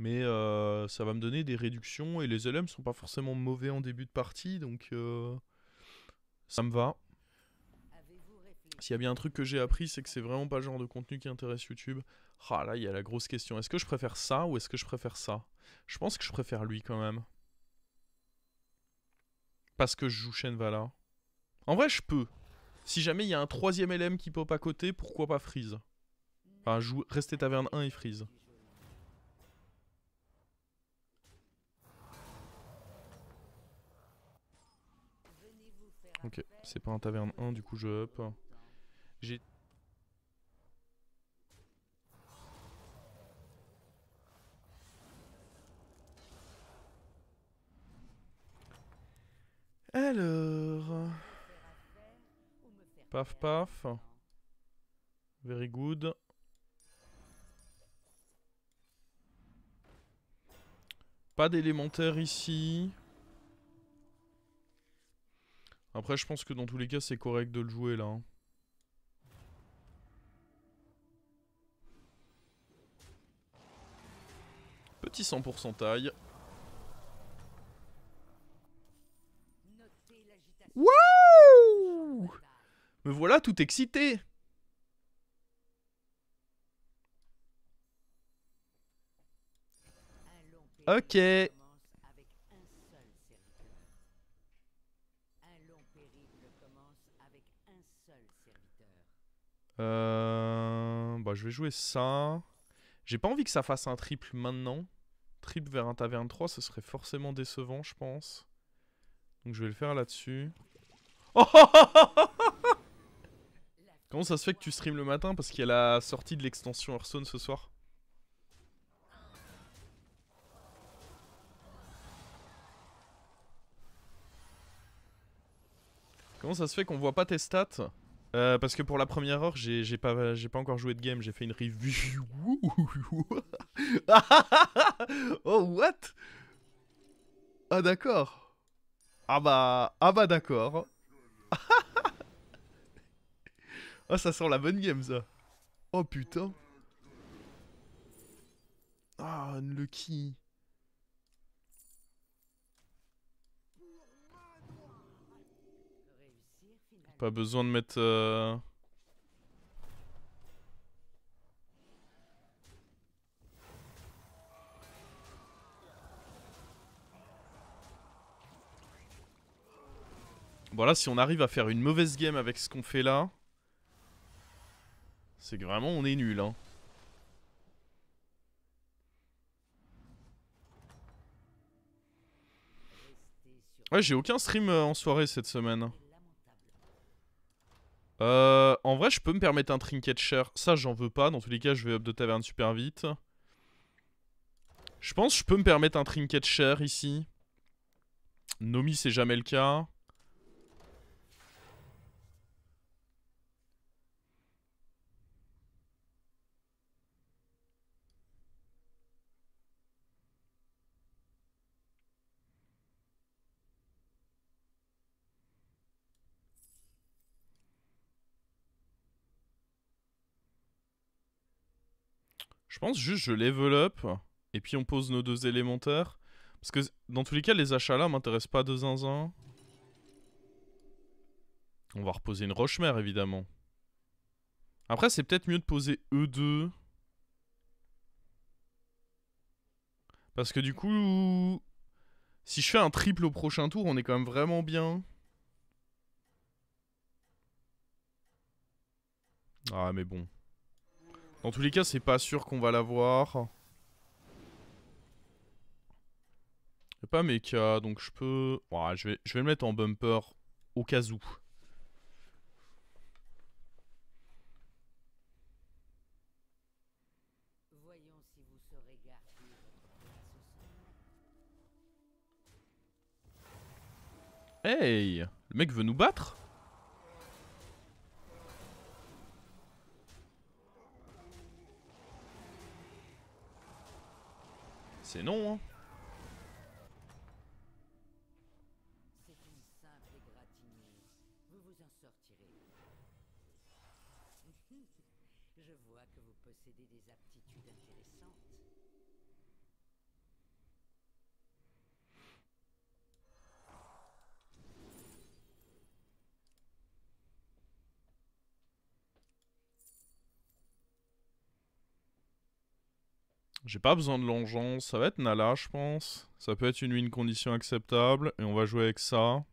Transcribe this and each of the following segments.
Mais ça va me donner des réductions et les LM sont pas forcément mauvais en début de partie, donc ça me va. S'il y a bien un truc que j'ai appris, c'est que c'est vraiment pas le genre de contenu qui intéresse YouTube. Ah là, il y a la grosse question. Est-ce que je préfère ça ou est-ce que je préfère ça? Je pense que je préfère lui quand même. Parce que je joue Shenvala. En vrai, je peux. Si jamais il y a un troisième LM qui pop à côté, pourquoi pas Freeze? Enfin, rester taverne 1 et Freeze. Ok, c'est pas un taverne 1, du coup je up. J'ai... Alors... Paf paf. Very good. Pas d'élémentaire ici. Après, je pense que dans tous les cas, c'est correct de le jouer là. Petit 100% taille. Wouh! Me voilà tout excité. Ok. Bah, je vais jouer ça. J'ai pas envie que ça fasse un triple maintenant. Triple vers un taverne 3, ce serait forcément décevant, je pense. Donc je vais le faire là-dessus. Oh Comment ça se fait que tu stream le matin? Parce qu'il y a la sortie de l'extension Hearthstone ce soir. Comment ça se fait qu'on voit pas tes stats? Parce que pour la première heure, j'ai pas encore joué de game, j'ai fait une review. Oh, what? Ah, d'accord. Ah bah d'accord. Ah, ça sent la bonne game, ça. Oh, putain. Ah, unlucky. Pas besoin de mettre... Bon, là, si on arrive à faire une mauvaise game avec ce qu'on fait là... C'est que vraiment, on est nul, hein. Ouais, j'ai aucun stream en soirée cette semaine. En vrai, je peux me permettre un trinket share. Ça, j'en veux pas. Dans tous les cas, je vais up de taverne super vite. Je pense que je peux me permettre un trinket share ici. Nomi, c'est jamais le cas. Je pense juste je level up. Et puis on pose nos deux élémentaires. Parce que dans tous les cas, les achats là m'intéressent pas de zinzin. On va reposer une roche-mère évidemment. Après, c'est peut-être mieux de poser E2. Parce que du coup, si je fais un triple au prochain tour, on est quand même vraiment bien. Ah, mais bon. Dans tous les cas, c'est pas sûr qu'on va l'avoir. Y'a pas mecha, donc je peux... Ouais, je vais le mettre en bumper au cas où. Hey! Le mec veut nous battre? C'est non, hein. J'ai pas besoin de l'engeance, ça va être Nala je pense. Ça peut être une win condition acceptable et on va jouer avec ça.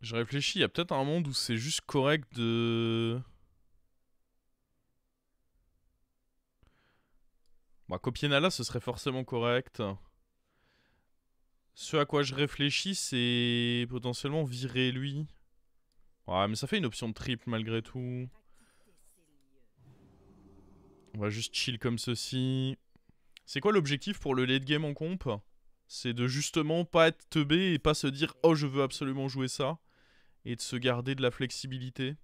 Je réfléchis, il y a peut-être un monde où c'est juste correct de... Bah, copier Nala, ce serait forcément correct. Ce à quoi je réfléchis, c'est potentiellement virer lui. Ouais, mais ça fait une option de triple malgré tout. On va juste chill comme ceci. C'est quoi l'objectif pour le late game en comp? C'est de justement pas être teubé et pas se dire « Oh, je veux absolument jouer ça ». Et de se garder de la flexibilité.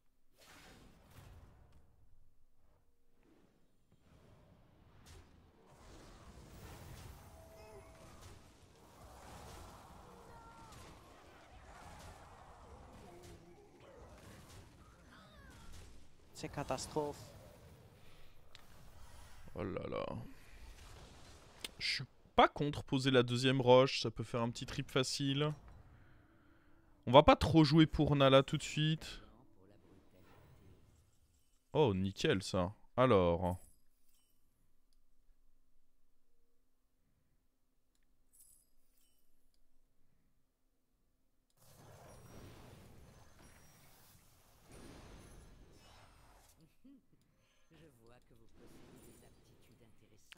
C'est catastrophe. Oh là là. Je suis pas contre poser la deuxième roche, ça peut faire un petit trip facile. On va pas trop jouer pour Nala tout de suite. Oh, nickel ça. Alors.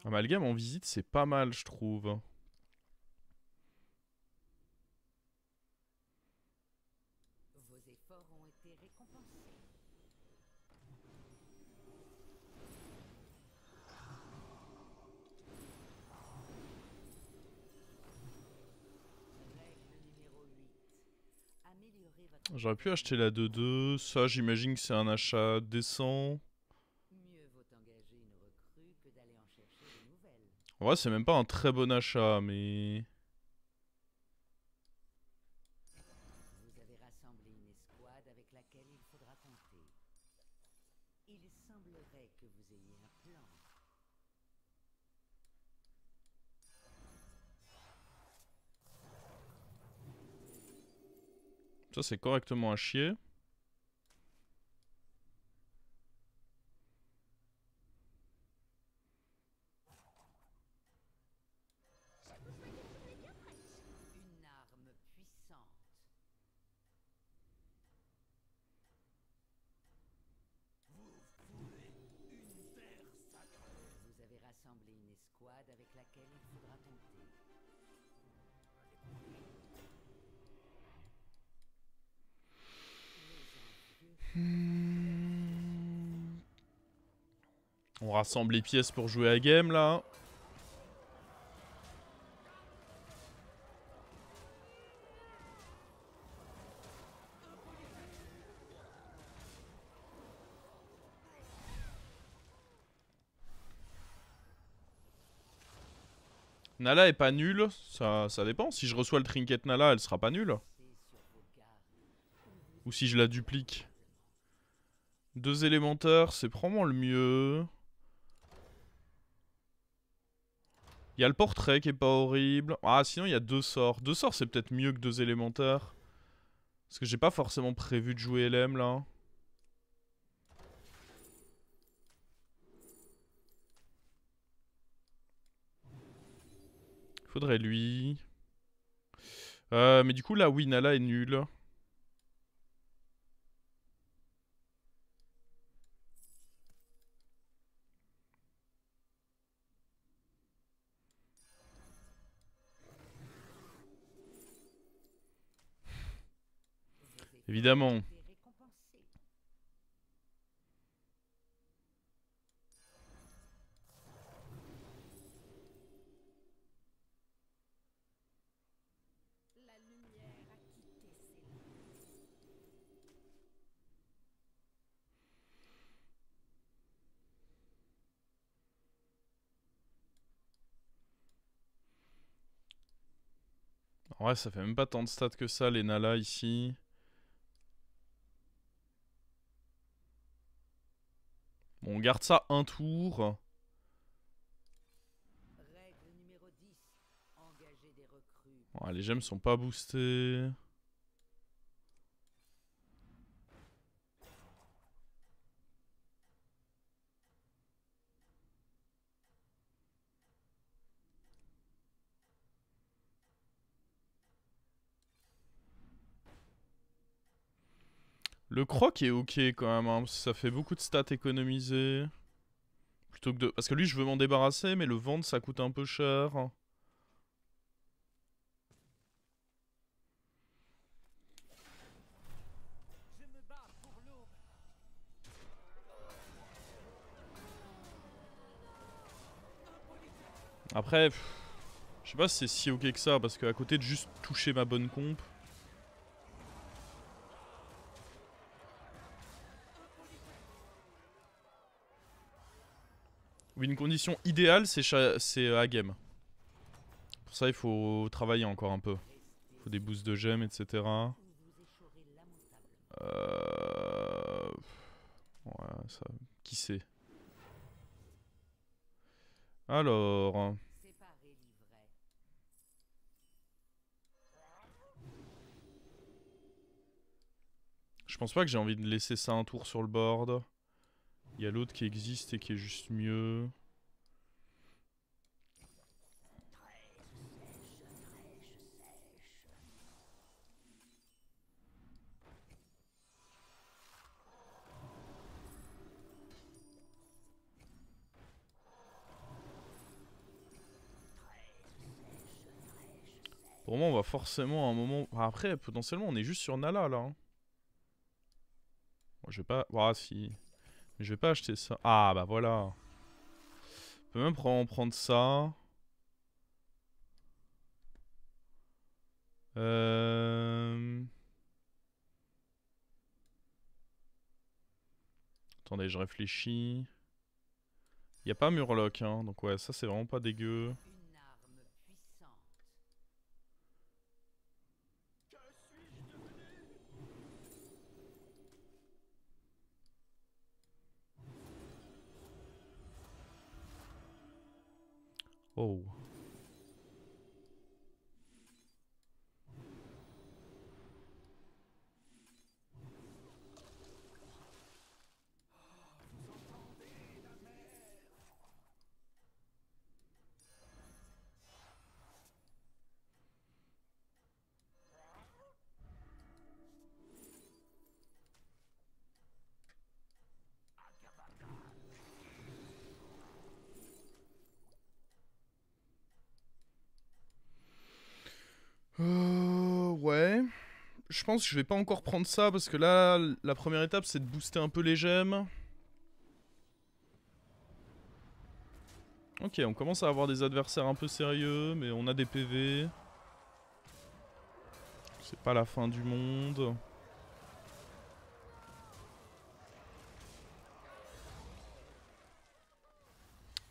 Amalgame en visite, c'est pas mal, je trouve. J'aurais pu acheter la 2-2. Ça, j'imagine que c'est un achat décent. En vrai, c'est même pas un très bon achat, mais... Ça, c'est correctement à chier. On rassemble les pièces pour jouer à game, là. Nala est pas nulle, ça dépend. Si je reçois le trinket Nala, elle sera pas nulle. Ou si je la duplique. 2 élémentaires, c'est probablement le mieux. Il y a le portrait qui est pas horrible. Ah, sinon il y a 2 sorts. 2 sorts, c'est peut-être mieux que 2 élémentaires. Parce que j'ai pas forcément prévu de jouer LM là. Faudrait lui. Mais du coup, là, oui, Nala est nulle. Évidemment. En vrai, ça fait même pas tant de stats que ça, les Nala ici. Bon, on garde ça un tour. Ouais, les gemmes sont pas boostées. Le croc est ok quand même, hein, parce que ça fait beaucoup de stats économisées. Plutôt que de... Parce que lui, je veux m'en débarrasser, mais le vendre, ça coûte un peu cher. Après, je sais pas si c'est si ok que ça, parce qu'à côté de juste toucher ma bonne comp... Oui, une condition idéale, c'est à game. Pour ça, il faut travailler encore un peu. Il faut des boosts de gemmes, etc. Ouais, ça... Qui sait? Alors... Je pense pas que j'ai envie de laisser ça un tour sur le board. Il y a l'autre qui existe et qui est juste mieux. Pour moi, on va forcément à un moment... Après, potentiellement, on est juste sur Nala, là. Hein. Bon, je vais pas... Ah, si. Mais je vais pas acheter ça. Ah, bah voilà. On peut même prendre ça. Attendez, je réfléchis. Y a pas Murloc, hein. Donc ouais, ça, c'est vraiment pas dégueu. Oh. Ouais. Je pense que je vais pas encore prendre ça parce que là, la première étape, c'est de booster un peu les gemmes. Ok, on commence à avoir des adversaires un peu sérieux, mais on a des PV. C'est pas la fin du monde.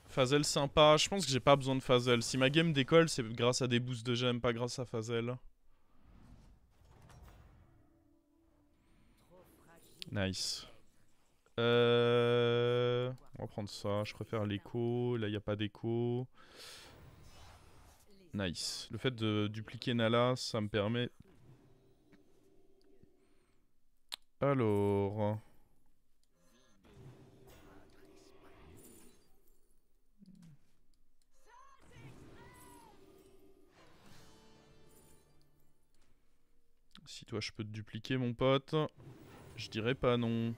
Fazel sympa, je pense que j'ai pas besoin de Fazel. Si ma game décolle, c'est grâce à des boosts de gemmes, pas grâce à Fazel. Nice. On va prendre ça, je préfère l'écho. Là, il n'y a pas d'écho. Nice. Le fait de dupliquer Nala, ça me permet... Alors... Si toi je peux te dupliquer mon pote, je dirais pas non.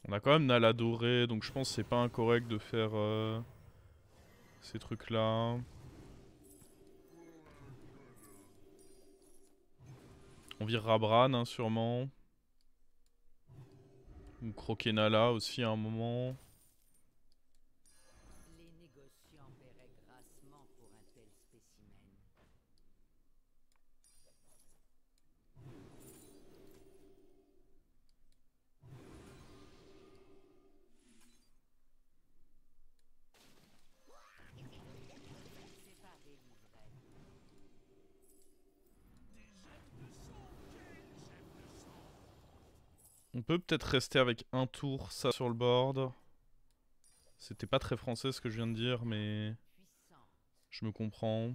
On a quand même Nala doré, donc je pense que c'est pas incorrect de faire ces trucs là. On virera Bran hein, sûrement. Ou croquer Nala aussi à un moment. peut peut-être rester avec un tour ça sur le board. C'était pas très français ce que je viens de dire, mais je me comprends.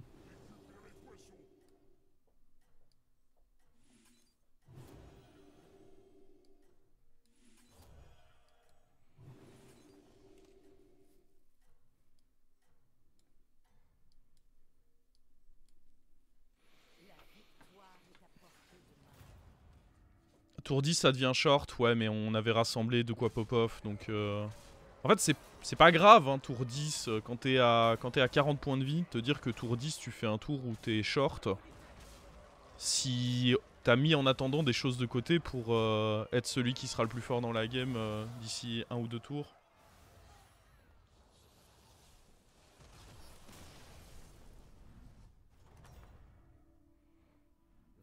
Tour 10 ça devient short, ouais, mais on avait rassemblé de quoi pop-off, donc... En fait, c'est pas grave, hein, tour 10, quand t'es à 40 points de vie, te dire que tour 10, tu fais un tour où t'es short. Si t'as mis en attendant des choses de côté pour être celui qui sera le plus fort dans la game d'ici 1 ou 2 tours.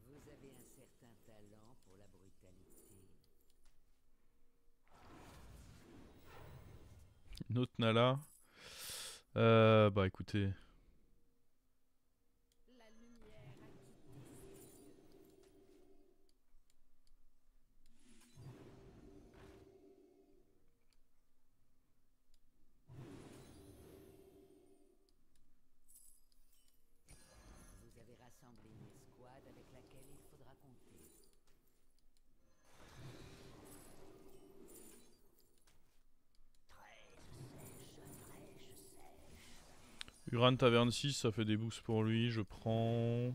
Vous avez un certain talent pour la brutalité. Une autre Nala. Bah écoutez... La lumière a quitté ses yeux. Vous avez rassemblé une escouade avec laquelle il faudra compter. Uran Taverne 6, ça fait des boosts pour lui, je prends...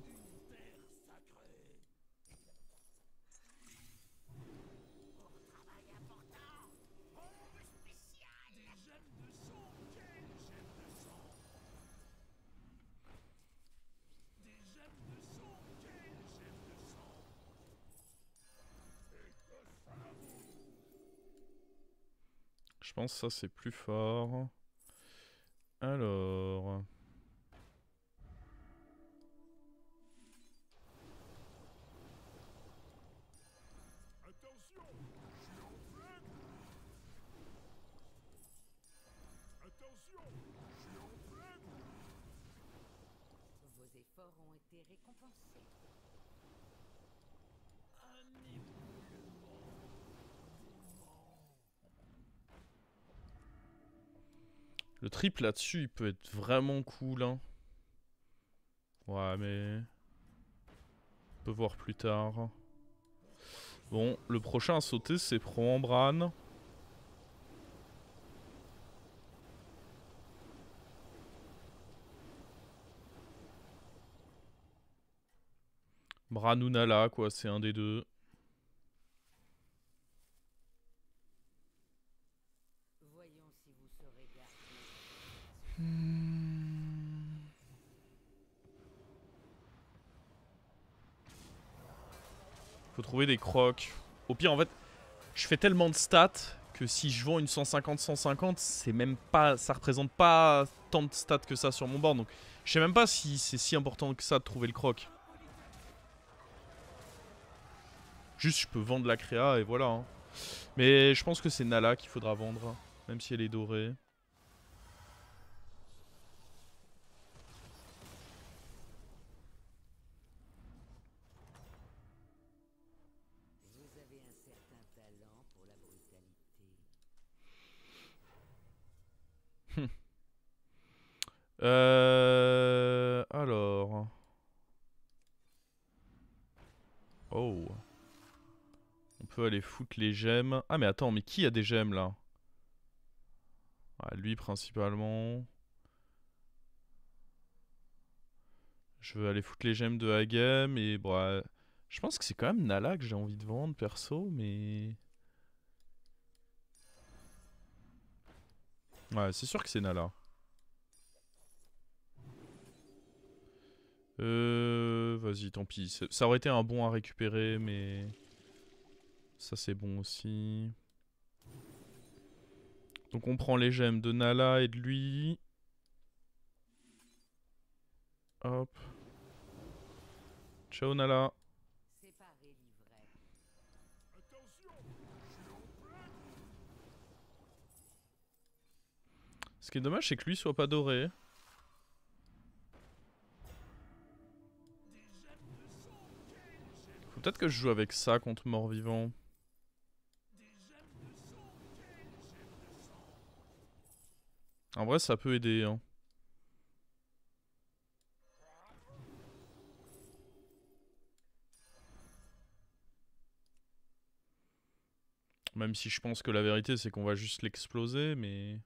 Je pense que ça c'est plus fort. Alors... Vos efforts ont été récompensés. Le triple là-dessus, il peut être vraiment cool, hein. Ouais, mais... On peut voir plus tard. Bon, le prochain à sauter, c'est probablement Bran. Bran ou Nala, quoi, c'est un des deux. Voyons si vous saurez garder. Faut trouver des crocs. Au pire, en fait, je fais tellement de stats que si je vends une 150-150, c'est même pas, ça représente pas tant de stats que ça sur mon board. Donc, je sais même pas si c'est si important que ça de trouver le croc. Juste, je peux vendre la créa et voilà, hein. Mais je pense que c'est Nala qu'il faudra vendre, même si elle est dorée. Vous avez un certain talent pour la brutalité. Alors... Oh. On peut aller foutre les gemmes. Ah mais attends, mais qui a des gemmes là? Ah, lui principalement. Je veux aller foutre les gemmes de Hagem et bon, je pense que c'est quand même Nala que j'ai envie de vendre perso, mais... Ouais, c'est sûr que c'est Nala. Vas-y, tant pis. Ça aurait été un bon à récupérer, mais... Ça c'est bon aussi. Donc on prend les gemmes de Nala et de lui. Hop. Ciao Nala. Séparez l'ivraie. Ce qui est dommage, c'est que lui soit pas doré. Faut peut-être que je joue avec ça contre mort-vivant. En vrai, ça peut aider. Hein. Même si je pense que la vérité, c'est qu'on va juste l'exploser, mais...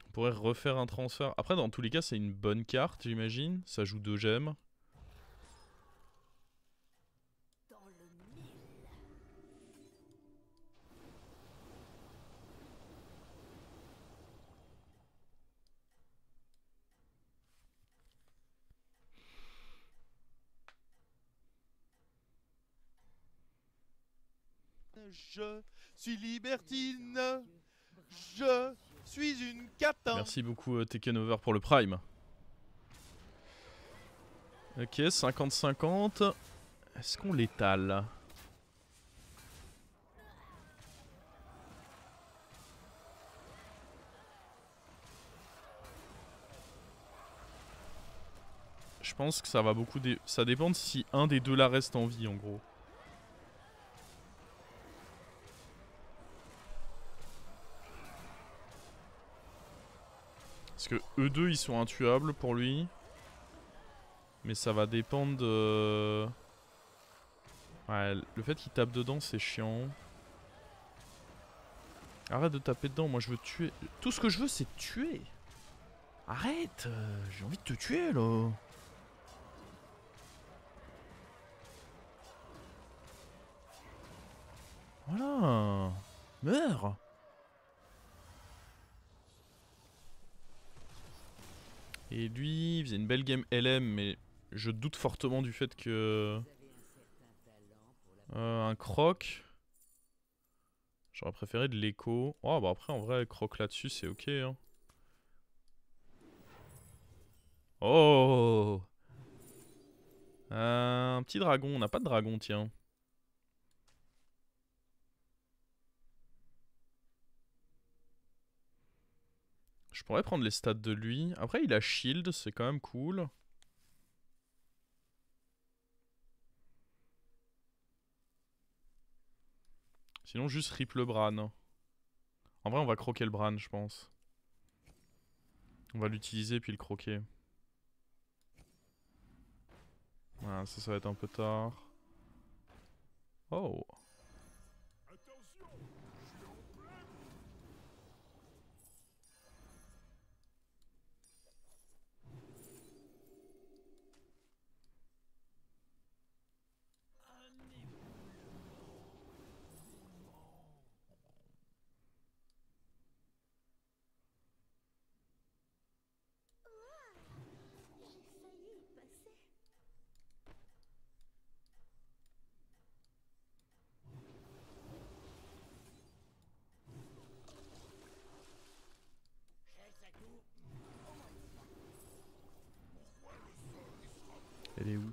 On pourrait refaire un transfert. Après, dans tous les cas, c'est une bonne carte, j'imagine. Ça joue 2 gemmes. Je suis libertine. Je suis une catin. Merci beaucoup Taken Over pour le Prime. Ok, 50-50. Est-ce qu'on l'étale? Je pense que ça va beaucoup... Ça dépend de si un des deux là reste en vie en gros. Parce que eux deux ils sont intuables pour lui. Mais ça va dépendre de... Ouais, le fait qu'il tape dedans c'est chiant. Arrête de taper dedans, moi je veux tuer. Tout ce que je veux c'est te tuer. Arrête, j'ai envie de te tuer là. Voilà. Meurs. Et lui, il faisait une belle game LM, mais je doute fortement du fait que... un croc. J'aurais préféré de l'écho. Oh bah après en vrai, croc là-dessus c'est ok hein. Oh, un petit dragon, on n'a pas de dragon tiens. Je pourrais prendre les stats de lui. Après il a shield, c'est quand même cool. Sinon juste rip le Bran. En vrai on va croquer le Bran je pense. On va l'utiliser puis le croquer. Voilà, ça va être un peu tard. Oh. Elle est où?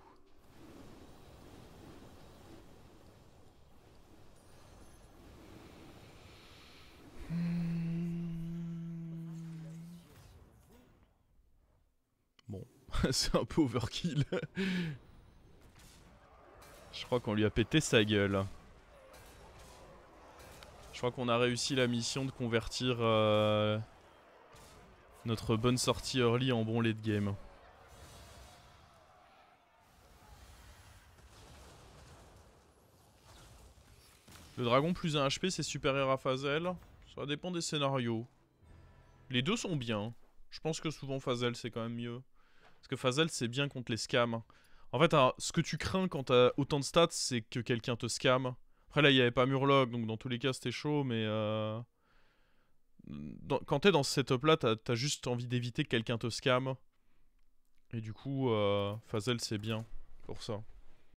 Bon, c'est un peu overkill. Je crois qu'on lui a pété sa gueule. Je crois qu'on a réussi la mission de convertir notre bonne sortie early en bon late game. Le dragon plus 1 HP c'est supérieur à Phazel. Ça dépend des scénarios. Les deux sont bien. Je pense que souvent Phazel c'est quand même mieux. Parce que Phazel c'est bien contre les scams. En fait, ce que tu crains quand t'as autant de stats, c'est que quelqu'un te scam. Après là, il n'y avait pas Murloc, donc dans tous les cas c'était chaud, mais... quand t'es dans ce setup là, t'as juste envie d'éviter que quelqu'un te scam. Et du coup, Phazel c'est bien pour ça.